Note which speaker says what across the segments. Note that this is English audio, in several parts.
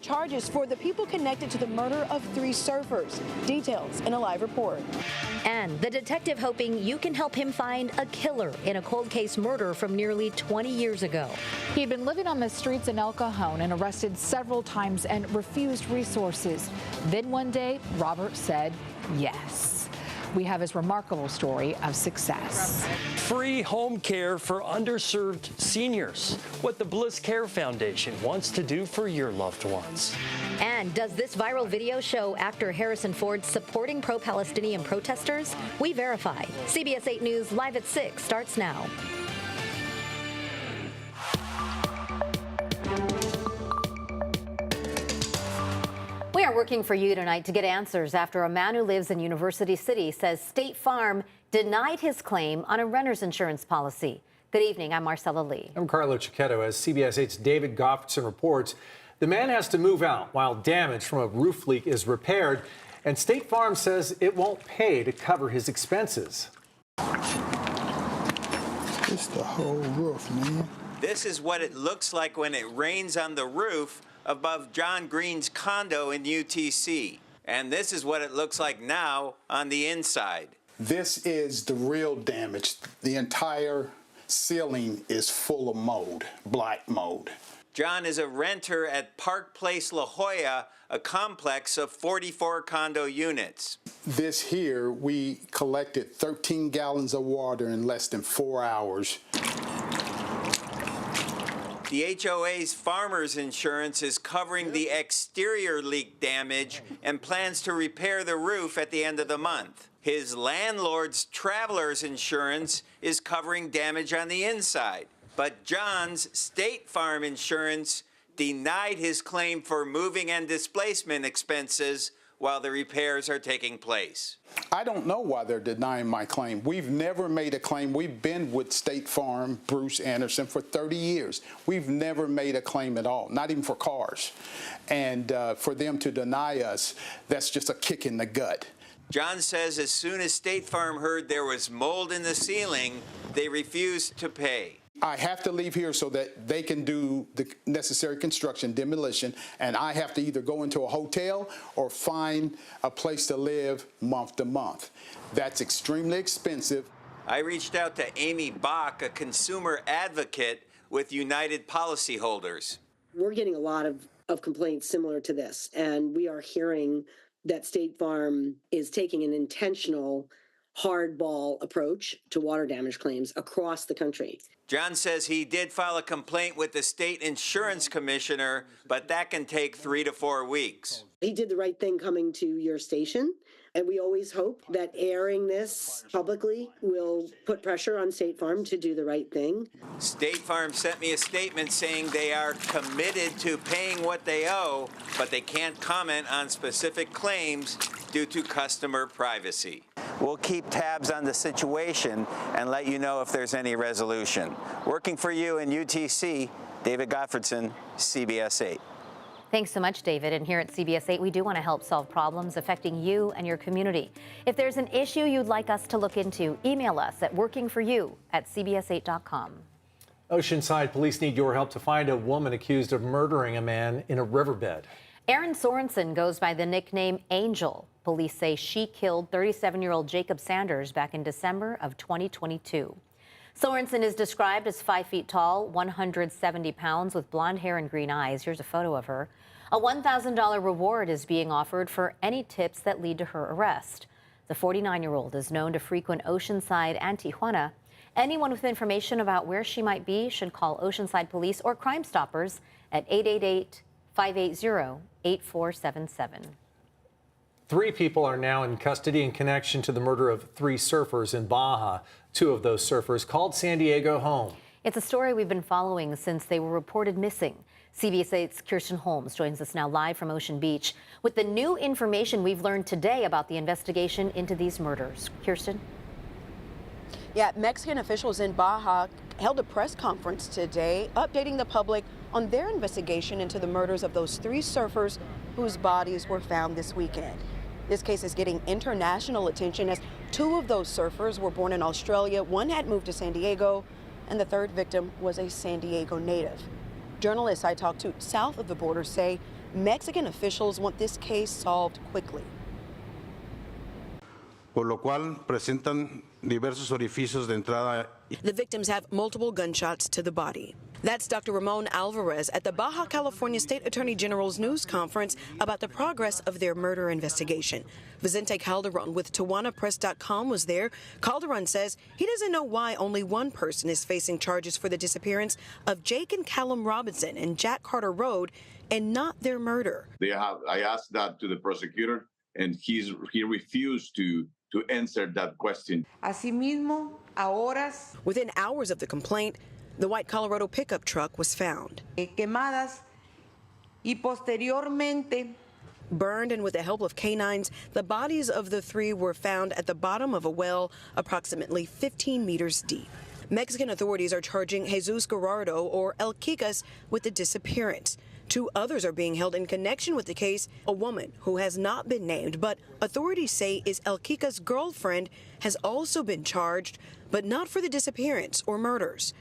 Speaker 1: charges for the people connected to the murder of 3 surfers. Details in a live report.
Speaker 2: And the detective hoping you can help him find a killer in a cold case murder from nearly 20 years ago.
Speaker 3: He'd been living on the streets in El Cajon and arrested several times and refused resources. Then one day, Robert said yes. We have his remarkable story of success.
Speaker 4: Free home care for underserved seniors. What the Bliss Care Foundation wants to do for your loved ones.
Speaker 2: And does this viral video show actor Harrison Ford supporting pro-Palestinian protesters? We verify. CBS 8 News live at 6 starts now. We are working for you tonight to get answers after a man who lives in University City says State Farm denied his claim on a renter's insurance policy. Good evening, I'm Marcella Lee.
Speaker 5: I'm Carlo Cicchetto. As CBS 8's David Goffredson reports, the man has to move out while damage from a roof leak is repaired, and State Farm says it won't pay to cover his expenses.
Speaker 6: It's the whole roof, man.
Speaker 7: This is what it looks like when it rains on the roof above John Green's condo in UTC. And this is what it looks like now on the inside.
Speaker 6: This is the real damage. The entire ceiling is full of mold, black mold.
Speaker 7: John is a renter at Park Place La Jolla, a complex of 44 condo units.
Speaker 6: This here, we collected 13 gallons of water in less than 4 hours.
Speaker 7: The HOA's farmer's insurance is covering the exterior leak damage and plans to repair the roof at the end of the month. His landlord's traveler's insurance is covering damage on the inside. But John's State Farm insurance denied his claim for moving and displacement expenses while the repairs are taking place.
Speaker 6: I don't know why they're denying my claim. We've never made a claim. We've been with State Farm, Bruce Anderson, for 30 years. We've never made a claim at all, not even for cars. And for them to deny us, that's just a kick in the gut.
Speaker 7: John says as soon as State Farm heard there was mold in the ceiling, they refused to pay.
Speaker 6: I have to leave here so that they can do the necessary construction, demolition, and I have to either go into a hotel or find a place to live month to month. That's extremely expensive.
Speaker 7: I reached out to Amy Bach, a consumer advocate with United Policyholders.
Speaker 8: We're getting a lot of complaints similar to this, and we are hearing that State Farm is taking an intentional hardball approach to water damage claims across the country.
Speaker 7: John says he did file a complaint with the state insurance commissioner, but that can take 3 to 4 weeks.
Speaker 8: He did the right thing coming to your station, and we always hope that airing this publicly will put pressure on State Farm to do the right thing.
Speaker 7: State Farm sent me a statement saying they are committed to paying what they owe, but they can't comment on specific claims due to customer privacy. We'll keep tabs on the situation and let you know if there's any resolution. Working for you in UTC, David Goffredson, CBS 8.
Speaker 2: Thanks so much, David. And here at CBS 8, we do want to help solve problems affecting you and your community. If there's an issue you'd like us to look into, email us at workingforyou@cbs8.com.
Speaker 5: Oceanside police need your help to find a woman accused of murdering a man in a riverbed.
Speaker 2: Erin Sorensen goes by the nickname Angel. Police say she killed 37-year-old Jacob Sanders back in December of 2022. Sorensen is described as 5 feet tall, 170 pounds, with blonde hair and green eyes. Here's a photo of her. A $1,000 reward is being offered for any tips that lead to her arrest. The 49-year-old is known to frequent Oceanside and Tijuana. Anyone with information about where she might be should call Oceanside Police or Crime Stoppers at 888-580-8477.
Speaker 5: 3 people are now in custody in connection to the murder of 3 surfers in Baja. 2 of those surfers called San Diego home.
Speaker 2: It's a story we've been following since they were reported missing. CBS 8's Kirsten Holmes joins us now live from Ocean Beach with the new information we've learned today about the investigation into these murders. Kirsten?
Speaker 1: Yeah, Mexican officials in Baja held a press conference today updating the public on their investigation into the murders of those 3 surfers whose bodies were found this weekend. This case is getting international attention as 2 of those surfers were born in Australia, 1 had moved to San Diego, and the 3rd victim was a San Diego native. Journalists I talked to south of the border say Mexican officials want this case solved quickly.
Speaker 9: Por lo cual presentan diversos orificios de entrada.
Speaker 1: The victims have multiple gunshots to the body. That's Dr. Ramon Alvarez at the Baja California State Attorney General's news conference about the progress of their murder investigation. Vicente Calderon with TijuanaPress.com was there. Calderon says he doesn't know why only one person is facing charges for the disappearance of Jake and Callum Robinson in Jack Carter Road and not their murder.
Speaker 10: I asked that to the prosecutor, and he refused to answer that question.
Speaker 11: Asimismo, a horas
Speaker 1: Within hours of the complaint, the white Colorado pickup truck was found.
Speaker 11: quemadas y posteriormente
Speaker 1: Burned, and with the help of canines, the bodies of the three were found at the bottom of a well approximately 15 meters deep. Mexican authorities are charging Jesus Gerardo, or El Kicas, with the disappearance. 2 others are being held in connection with the case. A woman who has not been named, but authorities say is El Kicas' girlfriend, has also been charged, but not for the disappearance or murders.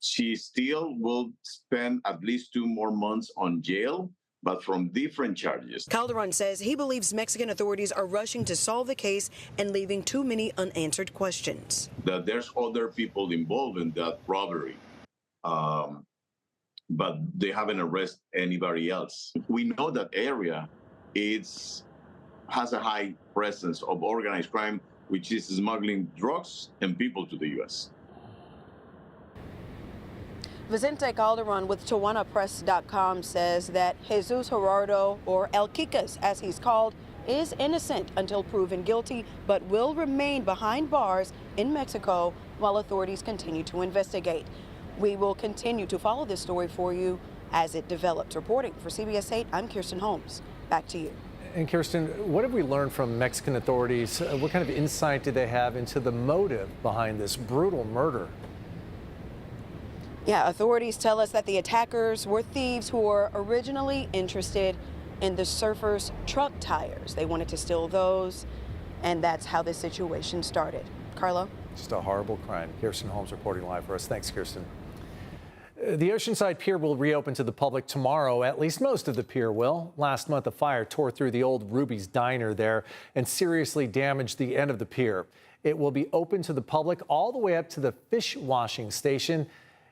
Speaker 10: She still will spend at least 2 more months on jail, but from different charges.
Speaker 1: Calderon says he believes Mexican authorities are rushing to solve the case and leaving too many unanswered questions.
Speaker 10: That there's other people involved in that robbery, but they haven't arrested anybody else. We know that area has a high presence of organized crime, which is smuggling drugs and people to the U.S.
Speaker 1: Vicente Calderon with TijuanaPress.com says that Jesus Gerardo, or El Kicas as he's called, is innocent until proven guilty, but will remain behind bars in Mexico while authorities continue to investigate. We will continue to follow this story for you as it develops. Reporting for CBS 8, I'm Kirsten Holmes. Back to you.
Speaker 5: And Kirsten, what have we learned from Mexican authorities? What kind of insight did they have into the motive behind this brutal murder?
Speaker 1: Yeah, authorities tell us that the attackers were thieves who were originally interested in the surfers' truck tires. They wanted to steal those, and that's how this situation started. Carlo?
Speaker 5: Just a horrible crime. Kirsten Holmes reporting live for us. Thanks, Kirsten. The Oceanside Pier will reopen to the public tomorrow. At least most of the pier will. Last month, a fire tore through the old Ruby's Diner there and seriously damaged the end of the pier. It will be open to the public all the way up to the fish washing station.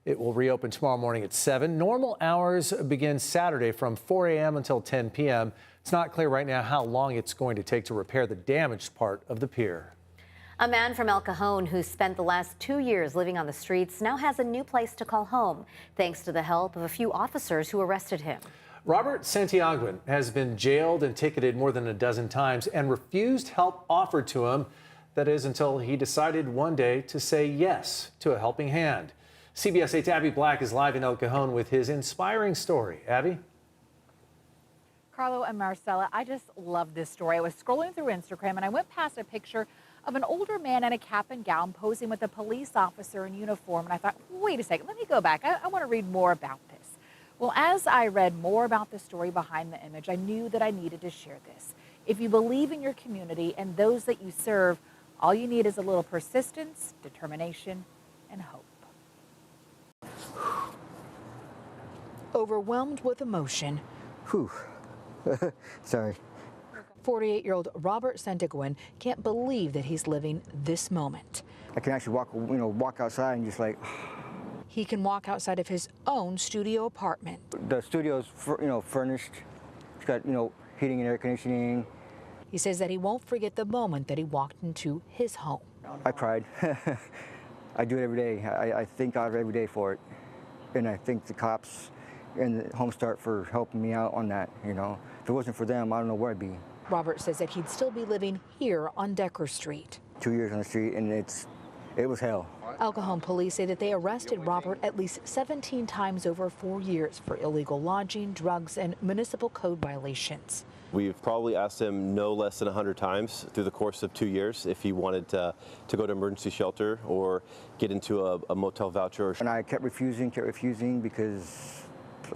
Speaker 5: It will reopen tomorrow morning at 7. Normal hours begin Saturday from 4 a.m. until 10 p.m. It's not clear right now how long it's going to take to repair the damaged part of the pier.
Speaker 2: A man from El Cajon who spent the last 2 years living on the streets now has a new place to call home, thanks to the help of a few officers who arrested him.
Speaker 5: Robert Santiaguin has been jailed and ticketed more than a dozen times and refused help offered to him. That is, until he decided one day to say yes to a helping hand. CBS 8's Abby Black is live in El Cajon with his inspiring story. Abby?
Speaker 3: Carlo and Marcella, I just love this story. I was scrolling through Instagram and I went past a picture of an older man in a cap and gown posing with a police officer in uniform. And I thought, wait a second, let me go back. I want to read more about this. Well, as I read more about the story behind the image, I knew that I needed to share this. If you believe in your community and those that you serve, all you need is a little persistence, determination, and hope. Overwhelmed with emotion.
Speaker 12: Whew. Sorry.
Speaker 3: 48-year-old Robert Santiaguin can't believe that he's living this moment.
Speaker 12: I can actually walk outside and just like.
Speaker 3: He can walk outside of his own studio apartment.
Speaker 12: The studio's furnished. It's got heating and air conditioning.
Speaker 3: He says that he won't forget the moment that he walked into his home.
Speaker 12: I cried. I do it every day. I thank God every day for it, and I thank the cops and the Home Start for helping me out on that. If it wasn't for them, I don't know where I'd be.
Speaker 3: Robert says that he'd still be living here on Decker Street.
Speaker 12: 2 years on the street, and it was hell.
Speaker 3: El Cajon police say that they arrested Robert at least 17 times over 4 years for illegal lodging, drugs, and municipal code violations.
Speaker 13: We've probably asked him no less than 100 times through the course of 2 years if he wanted to go to emergency shelter or get into a motel voucher.
Speaker 12: And I kept refusing because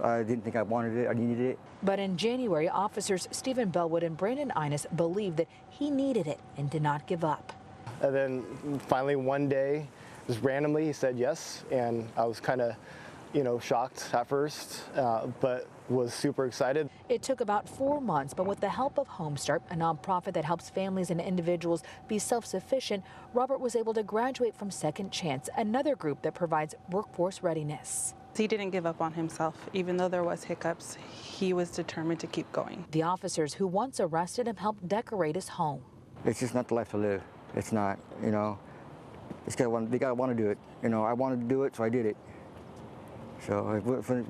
Speaker 12: I didn't think I wanted it, I needed it.
Speaker 3: But in January, officers Stephen Bellwood and Brandon Innes believed that he needed it and did not give up.
Speaker 14: And then finally one day, just randomly, he said yes, and I was kind of, shocked at first, but was super excited.
Speaker 3: It took about 4 months, but with the help of Homestart, a nonprofit that helps families and individuals be self-sufficient, Robert was able to graduate from Second Chance, another group that provides workforce readiness.
Speaker 15: He didn't give up on himself. Even though there was hiccups, he was determined to keep going.
Speaker 3: The officers who once arrested him helped decorate his home.
Speaker 12: It's just not the life to live. It's not, you know. They gotta want to do it. You know, I wanted to do it, so I did it. So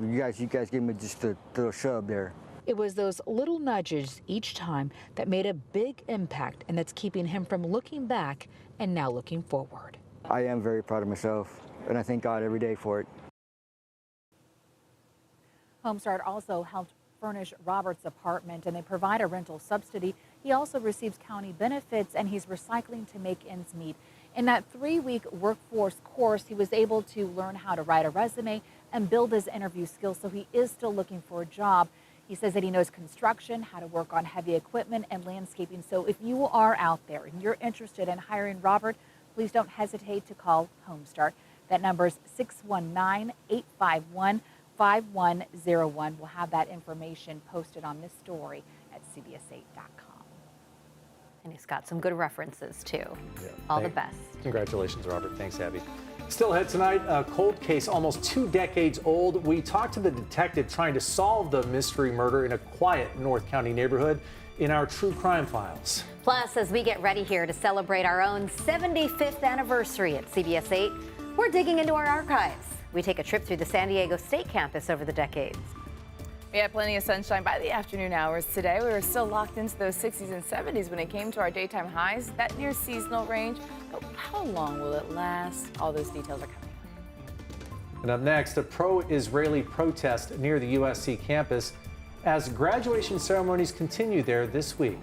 Speaker 12: you guys gave me just a little shove there.
Speaker 3: It was those little nudges each time that made a big impact, and that's keeping him from looking back and now looking forward.
Speaker 12: I am very proud of myself, and I thank God every day for it.
Speaker 3: Homestart also helped furnish Robert's apartment, and they provide a rental subsidy. He also receives county benefits, and he's recycling to make ends meet. In that 3-week workforce course, he was able to learn how to write a resume and build his interview skills, so he is still looking for a job. He says that he knows construction, how to work on heavy equipment, and landscaping. So if you are out there and you're interested in hiring Robert, please don't hesitate to call Homestart. That number is 619-851-5101. We'll have that information posted on this story at CBS8.com.
Speaker 2: And he's got some good references, too.
Speaker 5: Yeah.
Speaker 2: All the best.
Speaker 5: Congratulations, Robert. Thanks, Abby. Still ahead tonight, a cold case almost 2 decades old. We talked to the detective trying to solve the mystery murder in a quiet North County neighborhood in our True Crime Files.
Speaker 2: Plus, as we get ready here to celebrate our own 75th anniversary at CBS 8, we're digging into our archives. We take a trip through the San Diego State campus over the decades.
Speaker 16: We had plenty of sunshine by the afternoon hours today. We were still locked into those 60s and 70s when it came to our daytime highs, that near seasonal range. But how long will it last? All those details are coming.
Speaker 5: And up next, a pro-Israeli protest near the USC campus as graduation ceremonies continue there this week.